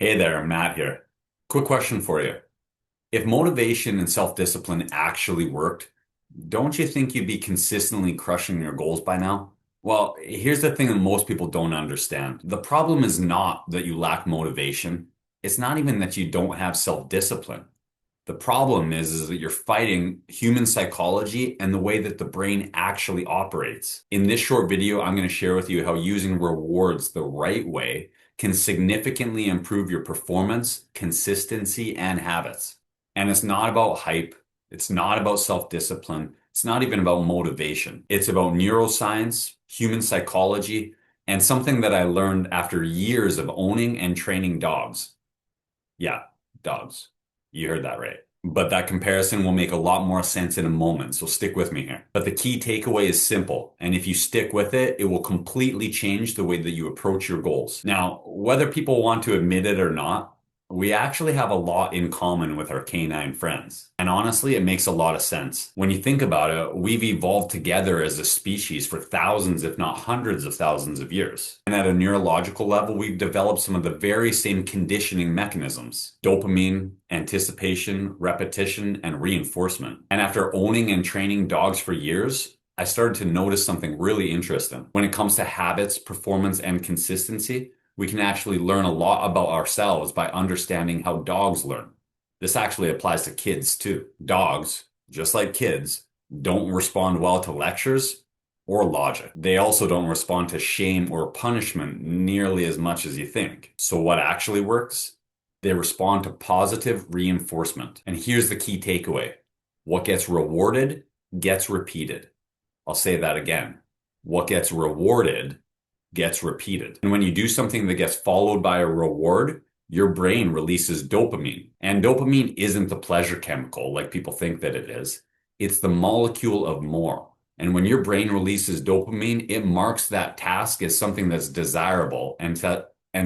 Hey there, Matt here. Quick question for you. If motivation and self-discipline actually worked, don't you think you'd be consistently crushing your goals by now? Well, here's the thing that most people don't understand. The problem is not that you lack motivation. It's not even that you don't have self-discipline. The problem is that you're fighting human psychology and the way that the brain actually operates. In this short video, I'm going to share with you how using rewards the right way can significantly improve your performance, consistency, and habits. And it's not about hype. It's not about self-discipline. It's not even about motivation. It's about neuroscience, human psychology, and something that I learned after years of owning and training dogs. Yeah, dogs. You heard that right. But that comparison will make a lot more sense in a moment, so stick with me here. But the key takeaway is simple, and if you stick with it, it will completely change the way that you approach your goals. Now, whether people want to admit it or not, we actually have a lot in common with our canine friends. And honestly, it makes a lot of sense. When you think about it, we've evolved together as a species for thousands, if not hundreds of thousands of years. And at a neurological level, we've developed some of the very same conditioning mechanisms: dopamine, anticipation, repetition, and reinforcement. And after owning and training dogs for years, I started to notice something really interesting. When it comes to habits, performance, and consistency, we can actually learn a lot about ourselves by understanding how dogs learn. This actually applies to kids too. Dogs, just like kids, don't respond well to lectures or logic. They also don't respond to shame or punishment nearly as much as you think. So what actually works? They respond to positive reinforcement. And here's the key takeaway. What gets rewarded gets repeated. I'll say that again. What gets rewarded gets repeated. And when you do something that gets followed by a reward, your brain releases dopamine. And dopamine isn't the pleasure chemical like people think that it is. It's the molecule of more. And when your brain releases dopamine, it marks that task as something that's desirable and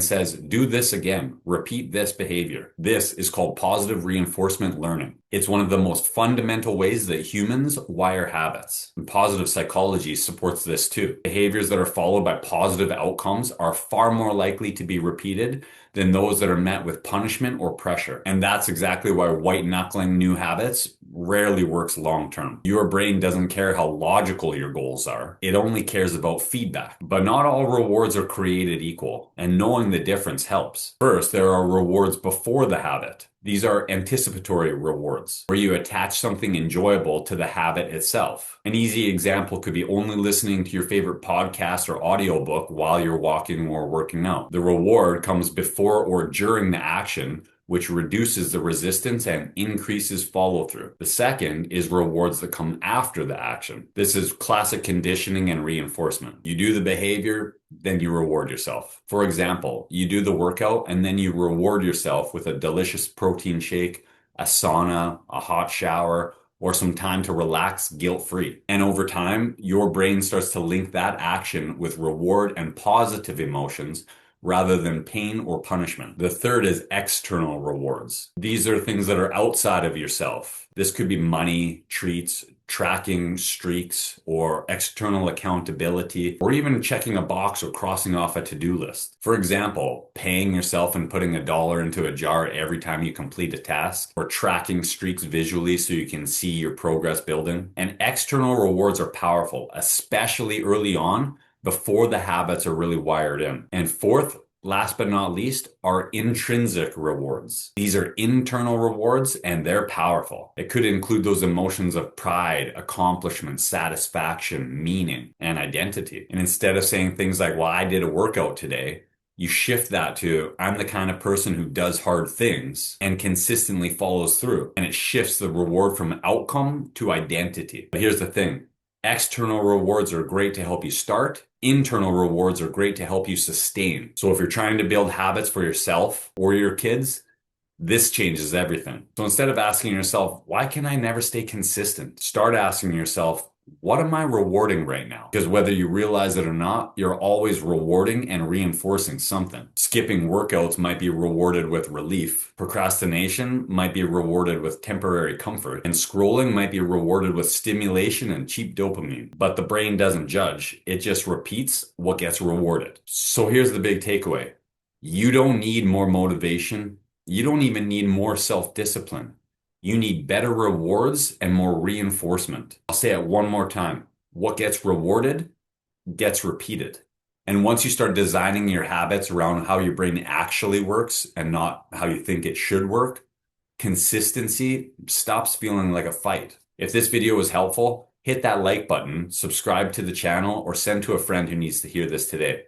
says, do this again, repeat this behavior. This is called positive reinforcement learning. It's one of the most fundamental ways that humans wire habits. And positive psychology supports this too. Behaviors that are followed by positive outcomes are far more likely to be repeated than those that are met with punishment or pressure. And that's exactly why white knuckling new habits rarely works long term. Your brain doesn't care how logical your goals are. It only cares about feedback. But not all rewards are created equal, and knowing the difference helps. First, there are rewards before the habit. These are anticipatory rewards, where you attach something enjoyable to the habit itself. An easy example could be only listening to your favorite podcast or audiobook while you're walking or working out. The reward comes before or during the action, which reduces the resistance and increases follow-through. The second is rewards that come after the action. This is classic conditioning and reinforcement. You do the behavior, then you reward yourself. For example, you do the workout and then you reward yourself with a delicious protein shake, a sauna, a hot shower, or some time to relax guilt-free. And over time, your brain starts to link that action with reward and positive emotions rather than pain or punishment. The third is external rewards. These are things that are outside of yourself. This could be money, treats, tracking streaks, or external accountability, or even checking a box or crossing off a to-do list. For example, paying yourself and putting $1 into a jar every time you complete a task, or tracking streaks visually so you can see your progress building. And external rewards are powerful, especially early on, before the habits are really wired in. And fourth, last but not least, are intrinsic rewards. These are internal rewards and they're powerful. It could include those emotions of pride, accomplishment, satisfaction, meaning, and identity. And instead of saying things like, well, I did a workout today, you shift that to, I'm the kind of person who does hard things and consistently follows through. And it shifts the reward from outcome to identity. But here's the thing. External rewards are great to help you start. Internal rewards are great to help you sustain. So if you're trying to build habits for yourself or your kids, this changes everything. So instead of asking yourself, why can I never stay consistent? Start asking yourself, what am I rewarding right now? Because whether you realize it or not, you're always rewarding and reinforcing something. Skipping workouts might be rewarded with relief. Procrastination might be rewarded with temporary comfort. And scrolling might be rewarded with stimulation and cheap dopamine. But the brain doesn't judge. It just repeats what gets rewarded. So here's the big takeaway. You don't need more motivation. You don't even need more self-discipline. You need better rewards and more reinforcement. I'll say it one more time. What gets rewarded gets repeated. And once you start designing your habits around how your brain actually works and not how you think it should work, consistency stops feeling like a fight. If this video was helpful, hit that like button, subscribe to the channel, or send to a friend who needs to hear this today.